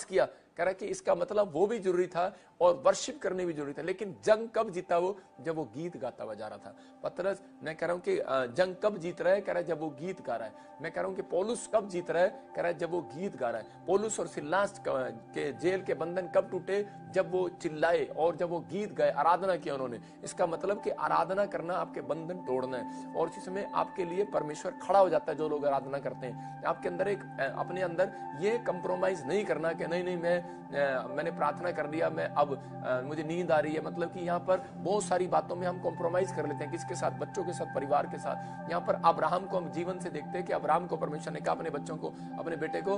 किया, कह रहा है कि इसका मतलब वो भी जरूरी था और वर्शिप करनी भी जरूरी था। लेकिन जंग कब जीता वो? जब वो गीत गाता हुआ जा रहा था। पतरस, मैं कह रहा हूं कि जंग कब जीत रहा है? कह रहा है जब वो गीत गा रहा है। मैं कह रहा हूं कि पौलुस कब जीत रहा है? कह रहा है जब वो गीत गा रहा है। पौलुस और सिलास के जेल के बंधन कब टूटे? जब वो चिल्लाए और जब वो गीत गाए, आराधना किया उन्होंने। इसका मतलब कि आराधना करना आपके बंधन तोड़ना है, और इस समय आपके लिए परमेश्वर खड़ा हो जाता है। जो लोग आराधना करते हैं, आपके अंदर एक अपने अंदर ये कंप्रोमाइज नहीं करना कि नहीं नहीं मैंने प्रार्थना कर लिया, मैं अब मुझे नींद आ रही है। मतलब कि यहाँ पर बहुत सारी बातों में हम कॉम्प्रोमाइज कर लेते हैं। किसके साथ? बच्चों के साथ, परिवार के साथ। यहाँ पर अब्राहम को हम जीवन से देखते हैं कि अब्राहम को परमेश्वर ने कहा अपने बच्चों को, अपने बेटे को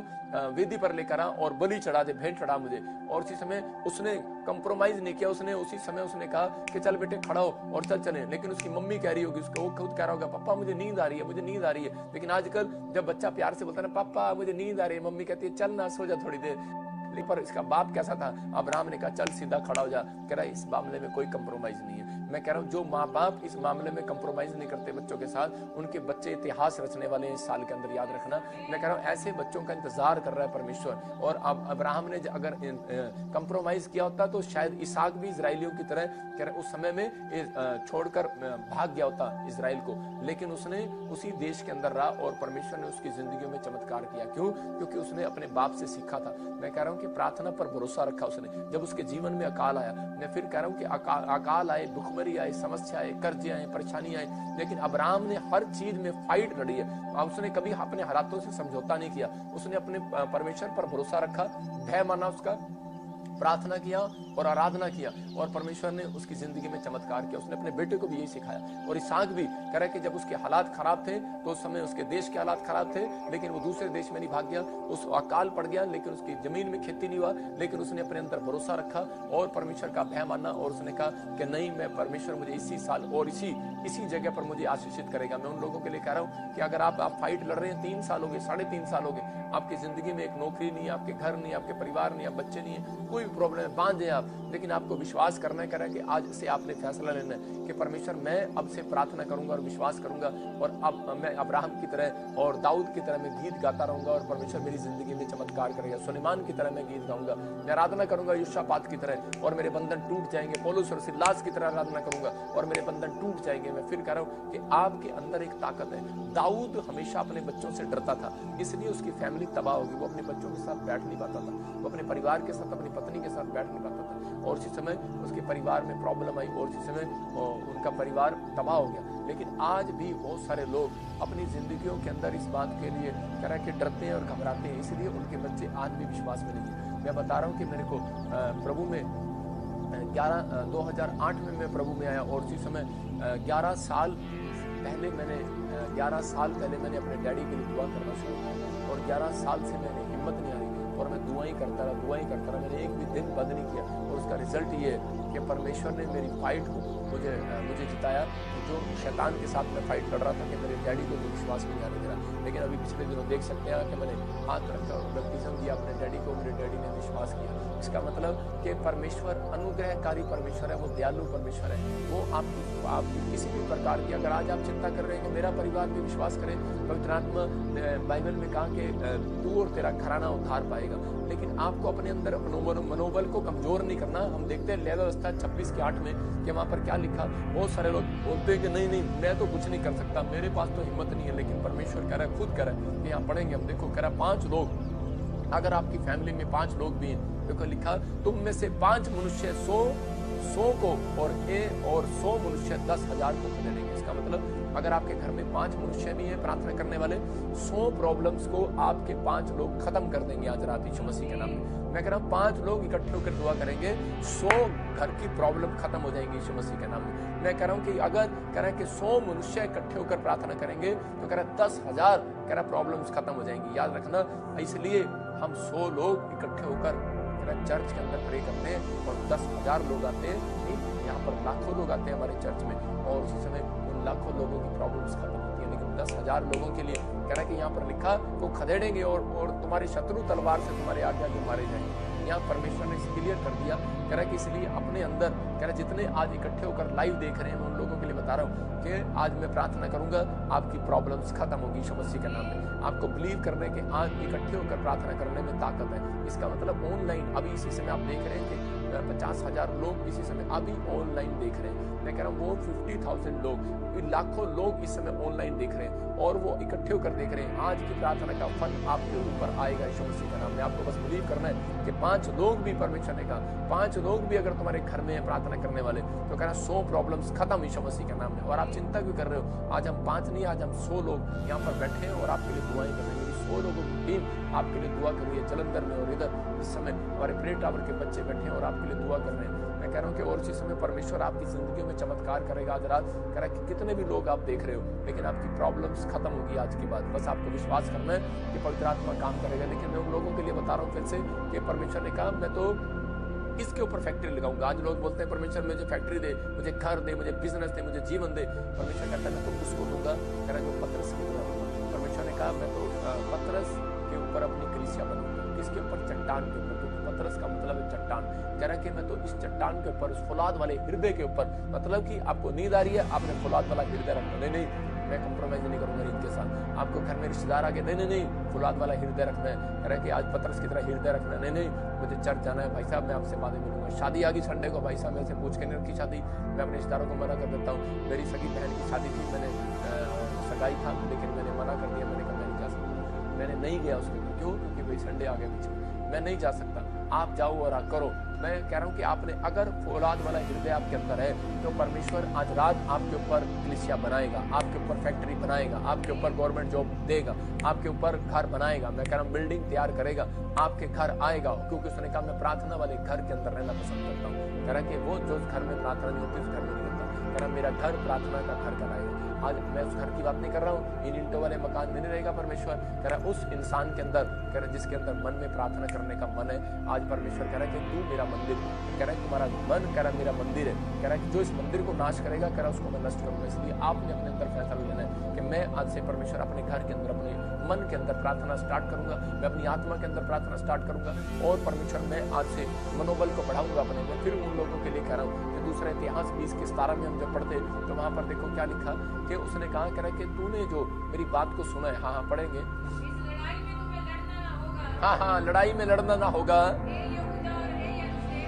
वेदी पर लेकर आ और बलि चढ़ा दे, भेंट चढ़ा मुझे। और उसी समय उसने कंप्रोमाइज नहीं किया। उसने उसी समय उसने कहा कि चल बेटे खड़ा हो और चल चले। लेकिन उसकी मम्मी कह रही होगी उसको, वो खुद कह रहा होगा पापा मुझे नींद आ रही है, मुझे नींद आ रही है। लेकिन आजकल जब बच्चा प्यार से बोलता है ना पापा मुझे नींद आ रही है, मम्मी कहती है चल ना सो जा थोड़ी देर। पर इसका बाप कैसा था? अब्राहम ने कहा चल सीधा खड़ा हो जा। कह रहा है इस मामले में कोई कंप्रोमाइज नहीं है। मैं कह रहा हूं जो माँ बाप इस मामले में कंप्रोमाइज नहीं करते बच्चों के साथ, उनके बच्चे इतिहास रचने वाले हैं इस साल के अंदर, याद रखना। मैं कह रहा हूं ऐसे बच्चों का इंतजार कर रहा है परमेश्वर। और अब अब्राहम ने अगर कंप्रोमाइज किया होता तो शायद इसहाक भी इजरायलियों की तरह कह रहे उस समय में छोड़कर भाग गया होता इजराइल को। लेकिन उसने उसी देश के अंदर रहा और परमेश्वर ने उसकी जिंदगी में चमत्कार किया। क्यों? क्योंकि उसने अपने बाप से सीखा था। मैं कह रहा हूं कि प्रार्थना पर भरोसा रखा उसने। जब उसके जीवन में अकाल आया, मैं फिर कह रहा हूं कि अकाल आए, भुखमरी आए, समस्या आए, कर्जे आए, परेशानी आए, लेकिन अब्राहम ने हर चीज में फाइट लड़ी है। उसने कभी अपने हालातों से समझौता नहीं किया। उसने अपने परमेश्वर पर भरोसा रखा, भय माना उसका, प्रार्थना किया और आराधना किया, और परमेश्वर ने उसकी जिंदगी में चमत्कार किया। उसने अपने बेटे को भी यही सिखाया। और इसहाक भी कह रहा है कि जब उसके हालात खराब थे तो उस समय उसके देश के हालात खराब थे, लेकिन वो दूसरे देश में नहीं भाग गया। उस अकाल पड़ गया लेकिन उसकी जमीन में खेती नहीं हुआ, लेकिन उसने अपने अंदर भरोसा रखा और परमेश्वर का भय माना। और उसने कहा कि नहीं, मैं परमेश्वर मुझे इसी साल और इसी जगह पर मुझे आशीषित करेगा। मैं उन लोगों के लिए कह रहा हूँ कि अगर आप फाइट लड़ रहे हैं, 3 साल हो गए, 3.5 साल हो गए, आपकी जिंदगी में एक नौकरी नहीं, आपके घर नहीं, आपके परिवार नहीं, आप बच्चे नहीं है, कोई भी प्रॉब्लम है, बांध है आप, लेकिन आपको विश्वास करना है। कह रहा है कि आज से आपने फैसला लेना है कि परमेश्वर मैं अब से प्रार्थना करूंगा और विश्वास करूंगा, और अब मैं अब्राहम की तरह और दाऊद की तरह मैं गीत गाता रहूंगा और परमेश्वर मेरी जिंदगी में चमत्कार करेगा। सुलेमान की तरह मैं गीत गाऊंगा, मैं आराधना करूंगा यूशापात की तरह और मेरे बंधन टूट जाएंगे। पौलुस और सिलास की तरह आराधना करूंगा और मेरे बंधन टूट जाएंगे। मैं फिर कह रहा हूं कि आपके अंदर एक ताकत है। दाऊद हमेशा अपने बच्चों से डरता था, इसलिए उसकी फैमिली तबाह होगी। वो अपने बच्चों के साथ बैठ नहीं पाता था, वो अपने परिवार के साथ, अपनी पत्नी के साथ बैठ नहीं पाता था, और उसी समय उसके परिवार में प्रॉब्लम आई और उसी समय उनका परिवार तबाह हो गया। लेकिन आज भी बहुत सारे लोग अपनी जिंदगियों के अंदर इस बात के लिए कह रहा है कि डरते हैं और घबराते हैं, इसलिए उनके बच्चे आज भी विश्वास में नहीं है। मैं बता रहा हूँ कि मेरे को प्रभु में 2008 में मैं प्रभु में आया, और उसी समय 11 साल पहले मैंने अपने डैडी के लिए दुआ करना शुरू किया, और 11 साल से मैंने हिम्मत नहीं आ रही और मैं दुआ ही करता रहा। मैंने एक भी दिन बंद नहीं किया, और उसका रिजल्ट ये है कि परमेश्वर ने मेरी फाइट को मुझे जिताया। जो शैतान के साथ मैं फाइट कर रहा था कि मेरे डैडी को तो विश्वास में नहीं आने दे रहा, लेकिन अभी पिछले दिनों देख सकते हैं कि मैंने हाथ रखकर बपतिस्म दिया अपने डैडी को, मेरे डैडी ने विश्वास किया। इसका मतलब कि परमेश्वर अनुग्रहकारी परमेश्वर है, वो दयालु परमेश्वर है। वो आपकी किसी भी प्रकार की, अगर आज आप चिंता कर रहे हैं कि मेरा परिवार भी विश्वास करे, पवित्र आत्मा बाइबल में कहा कि तू और तेरा घराना उद्धार पाएगा, लेकिन आपको अपने अंदर मनोबल को कमजोर नहीं करना। हम देखते हैं लेवी व्यवस्था 26:8 में कि वहां पर क्या लिखा। बहुत सारे लोग बोलते हैं कि नहीं मैं तो कुछ नहीं कर सकता, मेरे पास तो हिम्मत नहीं है, लेकिन परमेश्वर कह रहा है, खुद कह रहा है कि यहाँ पढ़ेंगे हम, देखो कह रहा है 5 लोग, अगर आपकी फैमिली में 5 लोग भी हैं, देखो लिखा तुम में से 5 मनुष्य 100 को और 100 मनुष्य 10,000 को खदेड़ेंगे। इसका मतलब अगर आपके घर में 5 मनुष्य भी हैं प्रार्थना करने वाले, 100 प्रॉब्लम्स को आपके 5 लोग खत्म कर देंगे आज रात यीशु मसीह के नाम में। मैं कह रहा हूँ 5 लोग इकट्ठे होकर दुआ करेंगे, 100 घर की प्रॉब्लम खत्म हो जाएंगी यीशु मसीह के नाम में। मैं कह रहा हूँ कि अगर कह रहा है कि 100 मनुष्य इकट्ठे होकर प्रार्थना करेंगे तो कह रहा है 10,000 कह रहा प्रॉब्लम्स खत्म हो जाएंगी। याद रखना, इसलिए हम 100 लोग इकट्ठे होकर चर्च के अंदर प्रे करते हैं और 10,000 लोग आते हैं। यहाँ पर लाखों लोग आते हैं हमारे चर्च में, और उसी समय उन लाखों लोगों की प्रॉब्लम्स खत्म होती है। लेकिन 10,000 लोगों के लिए कह रहा है कि यहाँ पर लिखा वो खदेड़ेंगे और तुम्हारे शत्रु तलवार से तुम्हारे आगे आगे मारे जाएंगे। यहाँ परमेश्वर ने क्लियर कर दिया, कह रहा है कि इसलिए अपने अंदर, कह रहा है जितने आज इकट्ठे होकर लाइव देख रहे हैं, मैं उन लोगों के लिए बता रहा हूँ कि आज मैं प्रार्थना करूंगा, आपकी प्रॉब्लम्स खत्म होगी यीशु मसीह के नाम में। आपको बिलीव करने के आज इकट्ठे होकर प्रार्थना करने में ताकत है। इसका मतलब ऑनलाइन अभी इसी समय आप देख रहे हैं कि 50,000 लोग इसी समय अभी ऑनलाइन देख रहे हैं। मैं कह रहा हूँ वो 50,000 लोग, लाखों लोग इस समय ऑनलाइन देख रहे हैं और वो इकट्ठे होकर देख रहे हैं। आज की प्रार्थना का फल आपके ऊपर आएगा यीशु मसीह के नाम में। आपको बस बिलीव करना है कि 5 लोग भी, परमेश्वर ने कहा 5 लोग भी अगर तुम्हारे घर में है प्रार्थना करने वाले, तो कह रहा 100 प्रॉब्लम्स खत्म यीशु मसीह के नाम में। और आप चिंता क्यों कर रहे हो? आज हम 5 नहीं, आज हम 100 लोग यहाँ पर बैठे हैं और आपके लिए दुआएं कर रहे हैं। 100 लोगों की टीम आपके लिए दुआ कर रही है, जलंधर में और इधर इस समय हमारे प्रे टावर के बच्चे बैठे हैं और आपके लिए दुआ कर रहे हैं। मैं कह रहा हूँ कि और इस समय परमेश्वर आपकी जिंदगी में चमत्कार करेगा। आज रात कह रहा है कि कितने भी लोग आप देख रहे हो, लेकिन आपकी प्रॉब्लम्स खत्म होगी आज के बाद। बस आपको विश्वास करना है कि पवित्र आत्मा काम करेगा। लेकिन मैं उन लोगों के लिए बता रहा हूँ फिर से कि परमेश्वर ने कहा मैं तो इसके ऊपर फैक्ट्री लगाऊंगा। आज लोग बोलते हैं परमेश्वर मुझे फैक्ट्री दे, मुझे घर दे, मुझे बिजनेस दे, मुझे जीवन दे। परमेश्वर कहता है मैं तो उसको दूंगा, कह रहा है जो पतरस की तरह होगा। परमेश्वर ने कहा मैं तो पतरस के ऊपर अपनी कलीसिया बनाऊंगा। किसके ऊपर? चट्टान के ऊपर। पतरस का मतलब है चट्टान। कह रहा है कि मैं तो इस चट्टान के ऊपर, उस फौलाद वाले हृदय के ऊपर, मतलब कि आपको नींद आ रही है, आपने फौलाद वाला हृदय रखना। नहीं नहीं, मैं कंप्रोमाइज नहीं करूंगा इनके साथ। आपको घर में रिश्तेदार आ गए, नहीं नहीं नहीं, फौलाद वाला हृदय रखना है। कह रहा है कि आज पतरस की तरह हृदय रखना है। नहीं नहीं, मुझे चर्च जाना है भाई साहब, मैं आपसे बाद में मिलूंगा। शादी आ गई संडे को, भाई साहब मेरे से पूछ के नहीं रखी शादी, मैं अपने रिश्तेदारों को मना कर देता हूँ। मेरी सगी बहन की शादी थी, मैंने सगाई था, लेकिन मैंने मना कर दिया। मैंने कहा मैं नहीं जा सकता, मैंने नहीं गया उसके लिए। क्यों? क्योंकि भाई संडे आ गया पीछे, मैं नहीं जा सकता। आप जाओ और करो। मैं कह रहा हूं कि आपने अगर फौलाद वाला हृदय आपके अंदर है, तो परमेश्वर आज रात आपके ऊपर कलीसिया बनाएगा, आपके ऊपर फैक्ट्री बनाएगा, आपके ऊपर गवर्नमेंट जॉब देगा, आपके ऊपर घर बनाएगा। मैं कह रहा हूं बिल्डिंग तैयार करेगा, आपके घर आएगा। क्योंकि उसने कहा मैं प्रार्थना वाले घर के अंदर रहना पसंद करता हूँ। कह रहा कि वो जो घर में प्रार्थना नहीं होती उस घर में नहीं रहता। कह रहा मेरा घर प्रार्थना का घर कराएगा। आज मैं उस घर की बात नहीं कर रहा हूँ, इन ईंटों वाले मकान में नहीं रहेगा परमेश्वर। कह रहा उस इंसान के अंदर, कह रहा जिसके अंदर मन में प्रार्थना करने का मन है, आज परमेश्वर कह रहा है कि तू मेरा मंदिर, कह रहा है तुम्हारा मन, कह रहा मेरा मंदिर है। कह रहा है कि जो इस मंदिर को नाश करेगा, कह रहा उसको मैं नष्ट करूंगा। इसलिए आपने अपने अंदर फैसला लेना है कि मैं आज से परमेश्वर अपने घर के अंदर, अपने मन के अंदर प्रार्थना स्टार्ट करूंगा, मैं अपनी आत्मा के अंदर प्रार्थना स्टार्ट करूंगा। और परमेश्वर मैं आज से मनोबल को बढ़ाऊंगा अपने में। फिर उन लोगों के लिए कह रहा हूँ कि दूसरा इतिहास 20:17 में हम जब पढ़ते तो वहां पर देखो क्या लिखा कि उसने कहा कह रहा कि तूने जो मेरी बात को सुना है, हाँ पढ़ेंगे, हाँ लड़ाई में लड़ना ना होगा।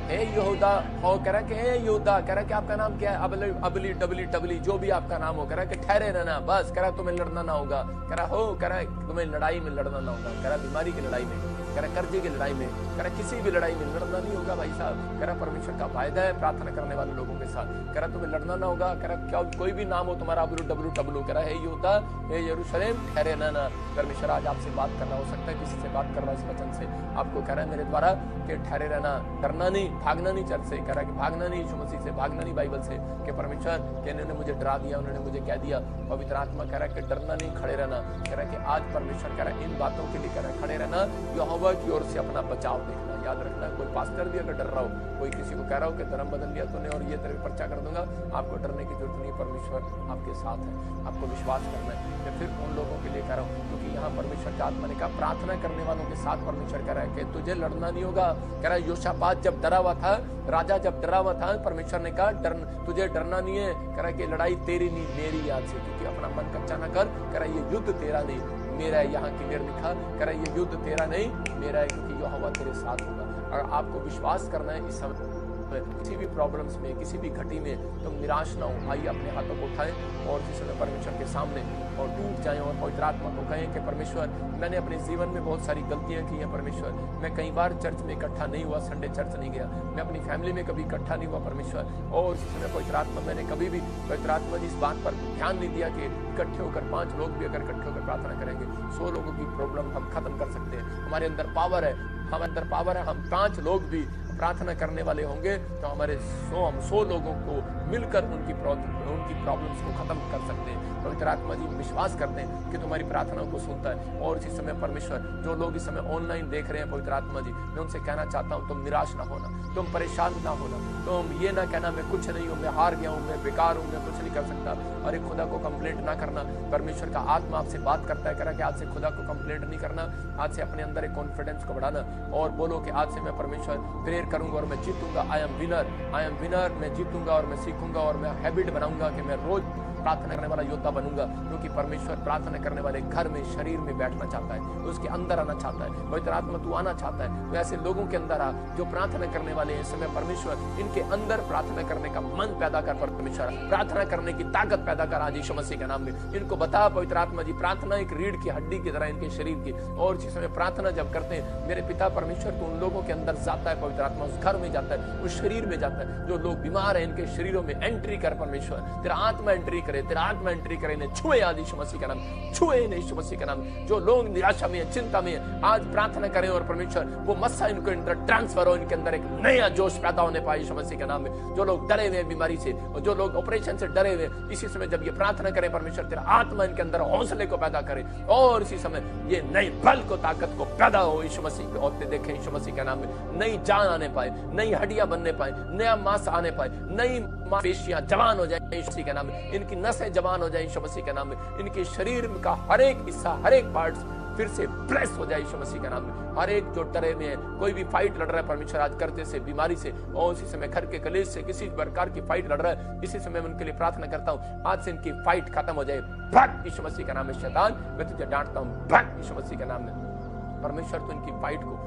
हे यहूदा हो, कह रहा कि हे यहूदा, कह रहा कि आपका नाम क्या है? अबली डबली डबली जो भी आपका नाम हो, कह रहा कि ठहरे रहना, बस कह रहा तुम्हें लड़ना ना होगा। कह रहा हो, कह रहा तुम्हें लड़ाई में लड़ना ना होगा। कह रहा बीमारी की लड़ाई में, कह रहा कर्जे की लड़ाई में, कह रहा किसी भी लड़ाई में लड़ना नहीं होगा भाई साहब। कह रहा परमेश्वर का वायदा है प्रार्थना करने वाले लोगों के साथ। कह रहा तुम्हें लड़ना ना होगा। कह रहा क्या कोई भी नाम हो तुम्हारा डब्लू, कह रहा है यहूदा, हे यरूशलेम, ठहरे रहना। परमेश्वर आज आपसे बात करना, हो सकता है किसी से बात कर रहा है इस वचन से, आपको कह रहा है मेरे द्वारा कि ठहरे रहना, डरना नहीं, भागना नहीं चर्च से। कह रहा है कि भागना नहीं यीशु मसीह से, भागना नहीं बाइबल से, कि परमेश्वर के इन्होंने मुझे डरा दिया, उन्होंने मुझे कह दिया। पवित्र आत्मा कह रहा है कि डरना नहीं, खड़े रहना। कह रहा है कि आज परमेश्वर कह रहा है इन बातों के लिए कह रहा है खड़े रहना, यहोवा की ओर से अपना बचाव देखना। याद रखना, कोई पास्टर भी अगर डर रहा हो, कोई किसी को कह रहा हो कि धर्म बदल लिया तूने और ये तेरे पर्चा कर दूंगा, आपको डरने की जरूरत नहीं, परमेश्वर आपके साथ है। आपको विश्वास करना है। मैं फिर उन लोगों के लिए कह रहा हूँ, क्योंकि यहाँ परमेश्वर का आत्मा ने कहा प्रार्थना करने वालों के साथ परमेश्वर कह रहा है कि तुझे लड़ना नहीं होगा। कह रहा है योशापात जब डरा हुआ था, राजा जब डरा हुआ था, परमेश्वर ने कहा तुझे डरना नहीं है। कह रहा है कि लड़ाई तेरी नहीं मेरी याद से, क्योंकि अपना मन कच्चा न कर। कह रहा है ये युद्ध तेरा नहीं मेरा है। यहाँ क्लियर लिखा, कह रहा है ये युद्ध तेरा नहीं मेरा है, क्योंकि यहोवा तेरे साथ होगा। और आपको विश्वास करना है इस समय किसी भी प्रॉब्लम्स में, किसी भी घटी में तुम निराश ना हो। आइए अपने हाथों को उठाएं और जिस समय परमेश्वर के सामने और टूट जाएं और पवित्र आत्मा को कहें कि परमेश्वर मैंने अपने जीवन में बहुत सारी गलतियां की हैं। परमेश्वर मैं कई बार चर्च में इकट्ठा नहीं हुआ, संडे चर्च नहीं गया, मैं अपनी फैमिली में कभी इकट्ठा नहीं हुआ परमेश्वर। और जिस समय पवित्र आत्मा मैंने कभी भी पवित्र आत्मा जी इस बात पर ध्यान नहीं दिया कि इकट्ठे होकर 5 लोग भी अगर इकट्ठे होकर प्रार्थना करेंगे 100 लोगों की प्रॉब्लम हम खत्म कर सकते हैं। हमारे अंदर पावर है, हमारे अंदर पावर है। हम 5 लोग भी प्रार्थना करने वाले होंगे तो हम 100 लोगों को मिलकर उनकी प्रॉब्लम्स को खत्म कर सकते हैं। पवित्र आत्मा जी विश्वास करते हैं कि तुम्हारी प्रार्थनाओं को सुनता है। और इसी समय परमेश्वर जो लोग इस समय ऑनलाइन देख रहे हैं पवित्र आत्मा जी, मैं उनसे कहना चाहता हूँ तुम निराश ना होना, तुम परेशान ना होना, तुम ये ना कहना मैं कुछ नहीं हूँ, मैं हार गया हूँ, मैं बेकार हूँ, मैं कुछ नहीं कर सकता। अरे खुदा को कंप्लेंट ना करना। परमेश्वर का आत्मा आपसे बात करता है, कह रहा कि आज से खुदा को कंप्लेंट नहीं करना, आज से अपने अंदर एक कॉन्फिडेंस को बढ़ाना और बोलो कि आज से मैं परमेश्वर प्रेयर करूंगा और मैं जीतूंगा। आई एम विनर, मैं जीतूंगा और मैं सीखूंगा और मैं हैबिट बनाऊंगा कि मैं रोज प्रार्थना करने वाला योद्धा बनूंगा, क्योंकि परमेश्वर प्रार्थना करने वाले घर में, शरीर में बैठना चाहता है, उसके अंदर आना चाहता है। पवित्र आत्मा तू आना चाहता है, तो ऐसे लोगों के अंदर आ जो प्रार्थना करने वाले हैं। इस समय परमेश्वर इनके अंदर प्रार्थना करने का मन पैदा कर, परमेश्वर प्रार्थना करने की ताकत पैदा कर आज यीशु मसीह के नाम में। इनको बता पवित्र आत्मा जी, प्रार्थना एक रीढ़ की हड्डी की तरह इनके शरीर की, और इसी समय प्रार्थना जब करते हैं मेरे पिता परमेश्वर तो उन लोगों के अंदर जाता है, पवित्र आत्मा उस घर में जाता है, उस शरीर में जाता है। जो लोग बीमार है इनके शरीरों में एंट्री कर परमेश्वर, तेरा आत्मा एंट्री करे, तेरा आत्मा एंट्री करे, इन्हें छुए आज यीशु मसीह का नाम, छुए इन्हें यीशु मसीह का नाम। जो लोग निराशा में, चिंता में, आज प्रार्थना करें और परमेश्वर वो मस्सा इनको अंदर ट्रांसफर हो, इनके अंदर एक नया जोश पैदा होने पाए यीशु मसीह के नाम में। जो लोग डरे हुए बीमारी से और जो लोग ऑपरेशन से डरे हुए, इसी समय जब ये प्रार्थना करें परमेश्वर तेरा आत्मा इनके अंदर हौसले को पैदा करे और इसी समय ये नई बल को, ताकत को पैदा हो यीशु मसीह के औरतें देखें यीशु मसीह के नाम में। नई जान आने पाए, नई हड्डियां बनने पाए, नया मांस आने पाए, नई मांसपेशियां जवान हो जाए यीशु मसीह के नाम में, इनकी नसें जवान हो जाए यीशु मसीह के नाम में, इनके शरीर का हर एक हिस्सा, हर एक पार्ट फिर से ब्लेस हो जाए यीशु मसीह के नाम में। हर एक जो डरे में है, कोई भी फाइट लड़ रहा है परमेश्वर आज करते से, बीमारी से और उसी समय घर के कलेश से, किसी प्रकार की फाइट लड़ रहा है, इसी समय मैं उनके लिए प्रार्थना करता हूँ आज से इनकी फाइट खत्म हो जाए। भाग यीशु मसीह के नाम में शैतान, मैं तुझे डांटता हूँ, भाग यीशु मसीह के नाम में। परमेश्वर तो इनकी फाइट को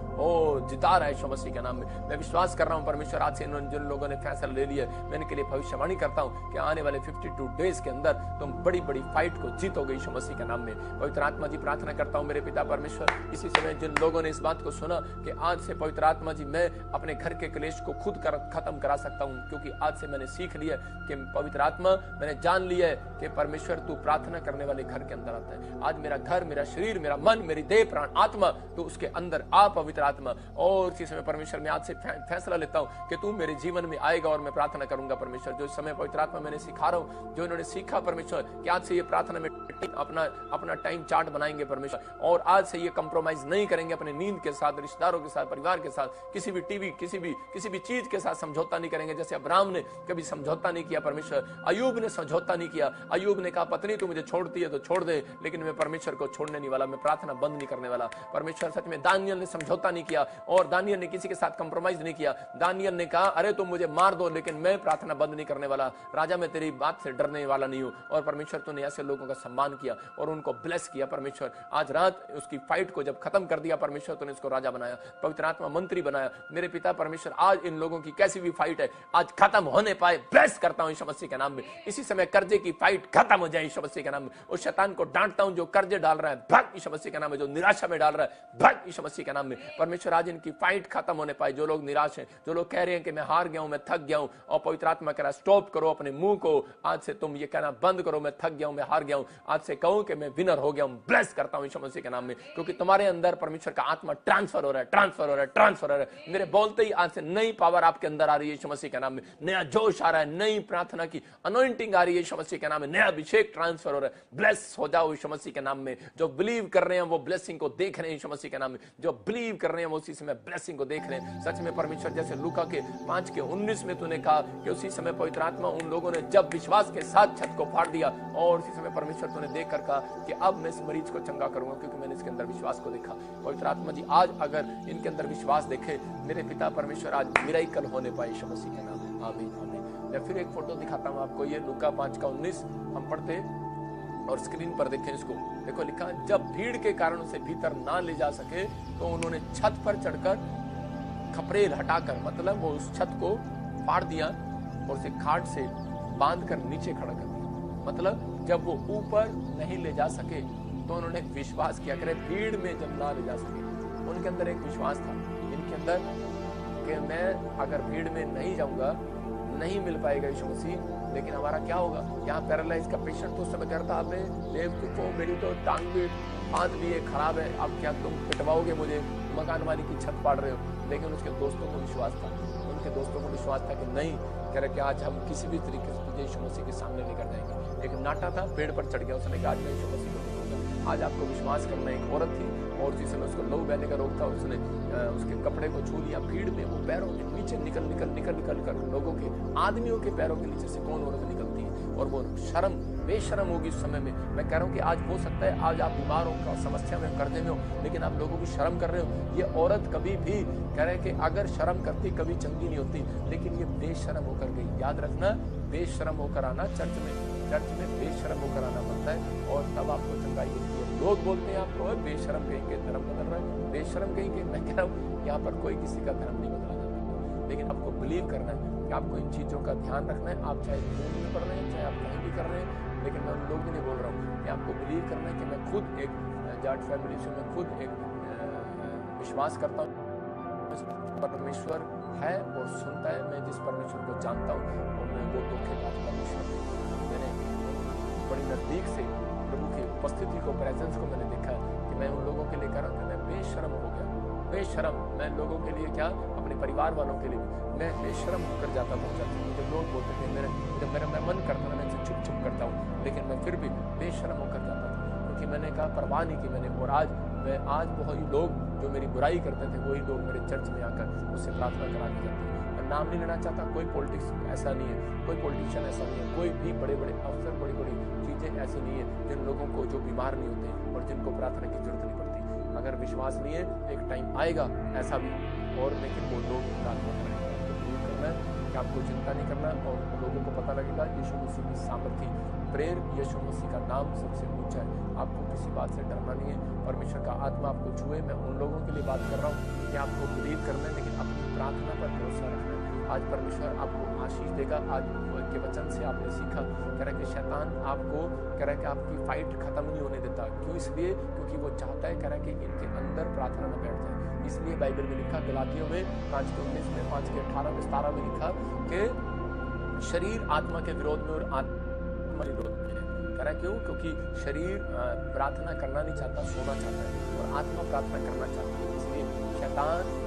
जिता रहा है यीशु मसीह के नाम में। मैं विश्वास कर रहा हूं परमेश्वर आज से जिन लोगों ने फैसला ले लिया है, मैं इनके लिए भविष्यवाणी करता हूं कि आने वाले 52 डेज के अंदर तुम बड़ी बड़ी फाइट को जीतोगे यीशु मसीह के नाम में। पवित्र आत्मा जी प्रार्थना करता हूं मेरे पिता परमेश्वर, इसी समय जिन लोगों ने इस बात को सुना कि आज से पवित्र आत्मा जी मैं अपने घर के क्लेश को खुद खत्म करा सकता हूं, क्योंकि आज से मैंने सीख लिया कि पवित्र आत्मा, मैंने जान लिया है कि परमेश्वर तू प्रार्थना करने वाले घर के अंदर आता है। आज मेरा घर, मेरा शरीर, मेरा मन, मेरी देह, प्राण, आत्मा, तो उसके अंदर आ पवित्र आत्मा। और इसी समय परमेश्वर मैं आज से फैसला लेता हूं कि तू मेरे जीवन में आएगा और मैं प्रार्थना करूंगा परमेश्वर। जो इस समय पवित्र आत्मा मैंने सिखा रहा हूं, जो इन्होंने सीखा परमेश्वर कि आज से ये प्रार्थना में अपना टाइम चार्ट बनाएंगे परमेश्वर, और आज से ये कंप्रोमाइज नहीं करेंगे अपने नींद के साथ, रिश्तेदारों के साथ, परिवार के साथ, किसी भी टीवी, किसी भी चीज के साथ समझौता नहीं करेंगे। जैसे अब्राहम ने कभी समझौता नहीं किया परमेश्वर, अय्यूब ने समझौता नहीं किया। अय्यूब ने कहा पत्नी तू मुझे छोड़ती है तो छोड़ दे, लेकिन मैं परमेश्वर को छोड़ने नहीं वाला, मैं प्रार्थना बंद नहीं करने वाला परमेश्वर। सच में दानियल ने समझौता नहीं किया और दानियल ने किसी के साथ कंप्रोमाइज नहीं किया। दानियल ने कहा अरे तुम मुझे मार दो लेकिन मैं प्रार्थना बंद नहीं करने वाला, राजा मैं तेरी बात से डरने वाला नहीं हूं। और परमेश्वर तूने ऐसे लोगों का सम्मान किया और उनको ब्लेस किया परमेश्वर। आज रात उसकी फाइट को जब खत्म कर दिया परमेश्वर, तूने इसको राजा बनाया, पवित्र आत्मा मंत्री बनाया मेरे पिता परमेश्वर। आज इन लोगों की कैसी भी फाइट है आज खत्म होने पाए, ब्लेस करता हूं यीशु मसीह के नाम में। इसी समय कर्जे की फाइट खत्म हो जाए यीशु मसीह के नाम में। उस शैतान को डांटता हूं जो कर्जे डाल रहा है, भाग यीशु मसीह के नाम में। जो निराशा में डाल रहा है, भाग यीशु मसीह के नाम में परमेश्वर। आज इनकी फाइट खत्म होने पाए। जो लोग निराश हैं, जो लोग कह रहे हैं कि मैं हार गया हूं, मैं थक गया हूं, और पवित्र आत्मा कह रहा है स्टॉप करो अपने मुंह को, आज से तुम ये कहना बंद करो मैं थक गया हूं, मैं हार गया हूं। आज से कहो कि मैं विनर हो गया हूं। ब्लेस करता हूं यीशु मसीह के नाम में, क्योंकि तुम्हारे अंदर परमेश्वर का आत्मा ट्रांसफर हो रहा है, ट्रांसफर हो रहा है, ट्रांसफर हो रहा है। मेरे बोलते ही आज से नई पावर आपके अंदर आ रही है यीशु मसीह के नाम में। नया जोश आ रहा है, नई प्रार्थना की अनॉइंटिंग आ रही है यीशु मसीह के नाम में। नया अभिषेक ट्रांसफर हो रहा है। ब्लेस हो जाओ यीशु मसीह के नाम में। जो बिलीव कर रहे हैं वो ब्लेसिंग को देख रहे हैं यीशु मसीह के नाम में। जो बिलीव कर रहे हैं वो उसी समय ब्लेसिंग को देख रहे हैं। सच में परमेश्वर जैसे लूका के 5:19 में तूने कहा कि उसी समय पवित्र आत्मा उन लोगों ने जब विश्वास के साथ छत को फाड़ दिया, और उसी समय परमेश्वर तूने देख कर कहा कि अब मैं इस मरीज को चंगा करूंगा क्योंकि मैंने इसके अंदर विश्वास को देखा। पवित्र आत्मा जी आज अगर इनके अंदर विश्वास देखे मेरे पिता परमेश्वर, आज मिरेकल होने पाए यीशु मसीह के नाम में। आमीन आमीन। मैं फिर एक फोटो दिखाता हूं आपको। ये लूका 5:19 हम पढ़ते और स्क्रीन पर देखें इसको। देखो लिखा, जब भीड़ के कारण उसे भीतर ना ले जा सके तो उन्होंने छत पर चढ़कर खपरेल हटाकर, मतलब वो उस छत को फाड़ दिया और उसे खाट से बांध कर नीचे खड़ा कर दिया। मतलब जब वो ऊपर नहीं ले जा सके तो उन्होंने विश्वास किया। करे भीड़ में जब ना ले जा सके, उनके अंदर एक विश्वास था इनके अंदर कि मैं अगर भीड़ में नहीं जाऊंगा नहीं मिल पाएगा यीशु मसीह, लेकिन हमारा क्या होगा। यहाँ पैरालाइज का पेशेंट तो समय करता आपने बेवकूफो मेरी तो टांग भी हाथ भी खराब है, अब क्या तुम पिटवाओगे मुझे, मकान वाली की छत पाड़ रहे हो। लेकिन उसके दोस्तों को विश्वास था, उनके दोस्तों को विश्वास था कि नहीं, कह रहे कि आज हम किसी भी तरीके से तुझे यीशु मसीह के सामने लेकर जाएंगे। एक नाटा था, पेड़ पर चढ़ गया, उसने कहा आज मैं यीशु मसीह को देखूंगा। आज आपको विश्वास करना, एक औरत थी और जिस समय उसको लहू बहने का रोग था, उसने उसके कपड़े को छू लिया। भीड़ में वो पैरों के नीचे निकल कर लोगों के, आदमियों के पैरों के नीचे से कौन औरत निकलती है, और वो शर्म बेशर्म होगी उस समय में। मैं कह रहा हूँ कि आज हो सकता है आज आप बीमार हो, समस्या में, कर्जे में हो, लेकिन आप लोगों की शर्म कर रहे हो। ये औरत कभी भी कह रहे कि अगर शर्म करती कभी चंगी नहीं होती, लेकिन ये बेशर्म होकर गई। याद रखना, बेशर्म होकर आना चर्च में बेशर्म होकर आना पड़ता है, और तब आपको चंगाई मिलती है। लोग बोलते हैं आपको बेशर्म कहेंगे, धर्म बदल रहा है, बेशर्म कहेंगे। मैं कह रहा हूँ यहाँ पर कोई किसी का धर्म नहीं बदला जाता, लेकिन आपको बिलीव करना है कि आपको इन चीजों का ध्यान रखना है। आप चाहे स्कूल में पढ़ रहे हैं, चाहे आप कहीं भी कर रहे हैं, लेकिन मैं उन लोगों के लिए बोल रहा हूँ कि आपको बिलीव करना है कि मैं खुद एक जाट फैमिली से, मैं खुद एक विश्वास करता हूँ परमेश्वर है और सुनता है। मैं जिस परमेश्वर को जानता हूँ और मैं वो धोखेबाज परमेश्वर हूँ। मैंने बड़ी नजदीक से प्रभु की उपस्थिति को, प्रेजेंस को मैंने देखा कि मैं उन लोगों के लिए कर रहा हूँ कि मैं बेशर्म हो गया, बेशर्म। मैं लोगों के लिए क्या, अपने परिवार वालों के लिए भी मैं बेशर्म होकर जाता था चर्च में। मुझे लोग बोलते थे, मेरा मन करता था, मैं चुप करता हूँ, लेकिन मैं फिर भी बेशर्म होकर जाता था, क्योंकि मैंने कहा परवाह नहीं की मैंने। और आज बहुत ही लोग जो मेरी बुराई करते थे, वही लोग मेरे चर्च में आकर मुझसे प्रार्थना करा के जाते हैं। मैं नाम नहीं लेना चाहता, कोई पॉलिटिक्स ऐसा नहीं है, कोई पॉलिटिशियन ऐसा नहीं है, कोई भी बड़े अफसर, बड़ी चीजें ऐसी नहीं है जिन लोगों को, जो बीमार नहीं होते और जिनको प्रार्थना की जरूरत नहीं पड़ती। अगर विश्वास नहीं है, एक टाइम आएगा ऐसा भी, और लेकिन वो लोग प्रार्थना करेंगे। आपको करना है कि आपको चिंता नहीं करना, और लोगों को पता लगेगा यीशु मसीह की सामर्थी प्रेयर, यीशु मसीह का नाम सबसे ऊंचा है। आपको किसी बात से डरना नहीं है। परमेश्वर का आत्मा आपको छुए। मैं उन लोगों के लिए बात कर रहा हूँ कि आपको बिलीव करना है, लेकिन अपनी प्रार्थना पर भरोसा रखना है। आज परमेश्वर आपको आशीष देगा। आज के वचन से आपने सीखा, कह रहा है कि शैतान आपको, कह रहा है कि आपकी फाइट खत्म नहीं होने देता। क्यों? इसलिए क्योंकि वो चाहता है, कह रहा है कि इनके अंदर प्रार्थना न बैठ जाए। इसलिए बाइबल में लिखा, गलातियों में 5:19 में, 5:18 में, 17 में लिखा कि शरीर आत्मा के विरोध में और आत्मा विरोध में है। कह रहा है क्यों? क्योंकि शरीर प्रार्थना करना नहीं चाहता, सोना चाहता है, और आत्मा प्रार्थना करना चाहती है। इसलिए शैतान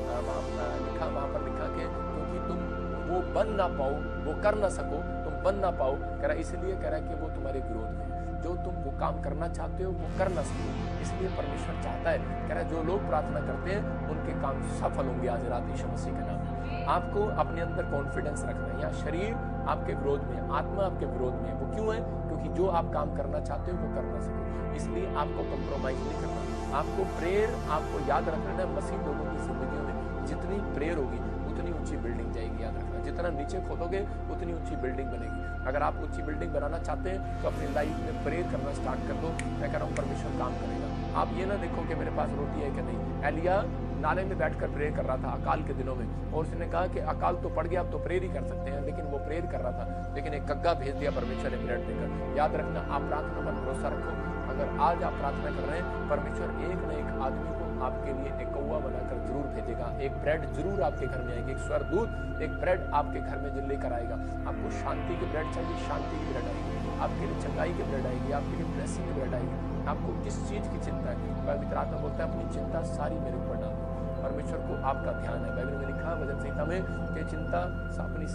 वहां पर लिखा कि क्योंकि तुम वो बन ना पाओ, वो कर ना सको, तुम बन ना पाओ, कह रहा है इसलिए, कह रहा है कि वो तुम्हारे विरोध में है। जो तुम वो काम करना चाहते हो वो कर ना सको, इसलिए परमेश्वर चाहता है, कह रहा है जो लोग प्रार्थना करते हैं उनके काम सफल होंगे। आज रात यीशु मसीह के नाम में आपको अपने अंदर कॉन्फिडेंस रखना है। यहाँ शरीर आपके विरोध में, आत्मा आपके विरोध में। वो क्यों है? क्योंकि जो आप काम करना चाहते हो वो कर ना सको, इसलिए आपको कॉम्प्रोमाइज नहीं करना। आपको प्रेयर, आपको याद रखना है, मसीह लोगों की जिंदगियों में जितनी प्रेयर होगी उतनी ऊंची बिल्डिंग जाएगी। याद रखना, जितना नीचे खोदोगे उतनी ऊंची बिल्डिंग बनेगी। अगर आप ऊंची बिल्डिंग बनाना चाहते हैं तो अपनी लाइफ में प्रेयर करना स्टार्ट कर दो। मैं कह रहा हूँ परमेश्वर काम करेगा। आप ये ना देखो कि मेरे पास रोटी है कि नहीं। एलिया नाले में बैठकर प्रेयर कर रहा था अकाल के दिनों में, और उसने कहा कि अकाल तो पड़ गया, अब तो प्रेयर ही कर सकते हैं, लेकिन वो प्रेयर कर रहा था, लेकिन एक कग्गा भेज दिया परमेश्वर ने ब्रेड देकर। याद रखना, आप प्रार्थना पर भरोसा रखो। अगर आज आप प्रार्थना कर रहे हैं, परमेश्वर एक न एक आदमी को आपके लिए एक कौवा बनाकर जरूर भेजेगा। एक ब्रेड जरूर आपके घर में आएगी, एक स्वर्गदूत एक ब्रेड आपके घर में जो लेकर आएगा। आपको शांति की ब्रेड चाहिए, शांति की ब्रेड आएगी। आपके लिए चंगाई की ब्रेड आएगी, आपके लिए ब्लेसिंग की ब्रेड आएगी। आपको किस चीज की चिंता है? पवित्र आत्मा बोलता है अपनी चिंता सारी मेरे ऊपर डाल दो। परमेश्वर को आपका ध्यान है। बाइबल में लिखा, वचन संहिता में, कि चिंता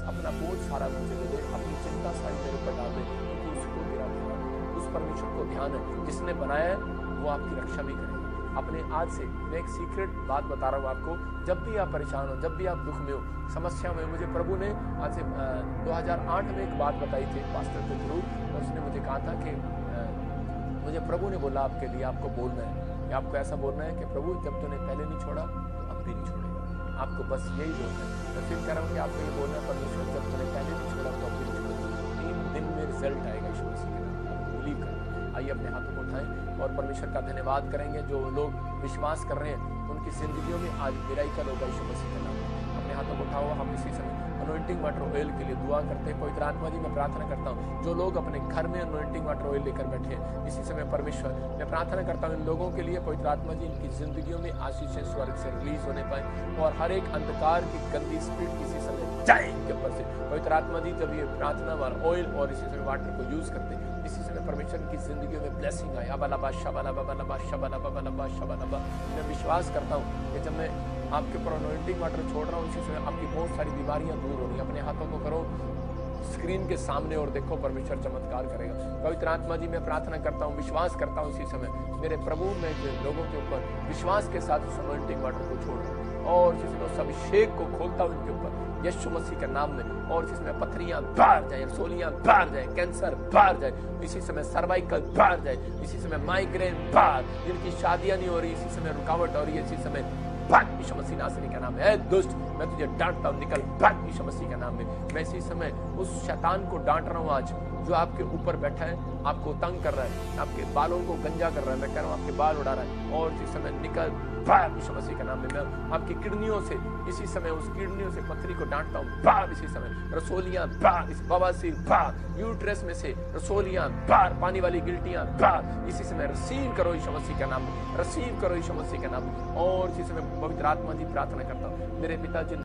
अपना बोझ सारा मुझे दे दे, अपनी चिंता सारी मेरे ऊपर डाल दे, क्योंकि उसको मेरा ध्यान है। उस परमेश्वर को ध्यान है जिसने बनाया है, वो आपकी रक्षा भी करेगा। अपने आज से मैं एक सीक्रेट बात बता रहा हूँ आपको। जब भी आप परेशान हो, जब भी आप दुख में हो, समस्या में, मुझे प्रभु ने आज से 2008 में एक बात बताई थी पास्टर के थ्रू, और उसने मुझे कहा था कि मुझे प्रभु ने बोला आपके लिए आपको बोलना है, आपको ऐसा बोलना है कि प्रभु जब तूने पहले नहीं छोड़ा तो अब भी नहीं छोड़ेगा। आपको बस यही बोलना है। तो फिर कह रहा हूँ कि आपको ये बोलना है, परमेश्वर जब तूने पहले नहीं छोड़ा तो अब भी नहीं छोड़ेगा। 3 दिन में रिजल्ट आएगा यीशु मसीह के नाम। आपको बिलीव करना। आइए अपने हाथों को उठाएं और परमेश्वर का धन्यवाद करेंगे। जो लोग विश्वास कर रहे हैं उनकी जिंदगियों में आज मिराकल होगा यीशु मसीह के नाम। अपने हाथों को उठाओ। हम इसी समय अनॉइंटिंग वाटर ऑयल के लिए दुआ करते हैं। पवित्र आत्मा जी, मैं प्रार्थना करता हूँ जो लोग अपने घर में अनॉइंटिंग वाटर ऑयल लेकर बैठे हैं इसी समय, परमेश्वर मैं प्रार्थना करता हूँ इन लोगों के लिए। पवित्र आत्मा जी, इनकी जिंदगियों में आशीष स्वर्ग से रिलीज होने पाए, और हर एक अंधकार की गंदी स्पिरिट इसी समय जाए इनके ऊपर से। पवित्र आत्मा जी, जब ये प्रार्थना वाला ऑयल और इसी समय वाटर को यूज करते हैं, इसी समय परमेश्वर की जिंदगियों में ब्लेसिंग आए। अबलबा शबलबा बलबा शबलबा बलबा शबलबा। मैं विश्वास करता हूँ कि जब मैं आपके ऊपर अनॉइंटिंग वाटर छोड़ रहा हूँ, इसी समय आपकी बहुत सारी बीमारियां दूर हो रही हैं। अपने हाथों को करो स्क्रीन के सामने और देखो परमेश्वर चमत्कार करेगा। पवित्र आत्मा जी मैं प्रार्थना करता हूँ, विश्वास करता हूँ इसी समय मेरे प्रभु, मैं लोगों के ऊपर विश्वास के साथ उस अनॉइंटिंग वाटर को छोड़ दूं और जिसमें उस अभिषेक को खोलता हूँ इनके ऊपर यीशु मसीह के नाम में। और जिसमें पथरियां बाहर जाए, रसोलियां बाहर जाए, कैंसर बाहर जाए, इसी समय सर्वाइकल बाहर जाए, इसी समय माइग्रेन बाहर, जिनकी शादियां नहीं हो रही इसी समय रुकावट हो रही है, इसी समय भाग यीशु मसीह नासरी का नाम है। दुष्ट मैं तुझे डांटता हूं, निकल भाग यीशु मसीह का नाम में। मैं इसी समय उस शैतान को डांट रहा हूं आज, जो आपके ऊपर बैठा है, आपको तंग कर रहा है, आपके बालों को गंजा कर रहा है। मैं कह रहा हूं आपके बाल उड़ा रहा है और इसी समय निकल भाग यीशु मसीह का नाम में। मैं आपकी किडनियों से इसी समय उस किडनियों से पथरी को डांटता हूं, भाग इसी समय। रसोलियां भाग, इस बवासीर भाग, यूट्रस में से रसोलियां भाग, पानी वाली गिल्टियां भाग, इसी समय रिसीव करो यीशु मसीह का नाम में, रिसीव करो यीशु मसीह का नाम में। और इसी समय पवित्र आत्मा जी प्रार्थना करता हूं मेरे पिता जिन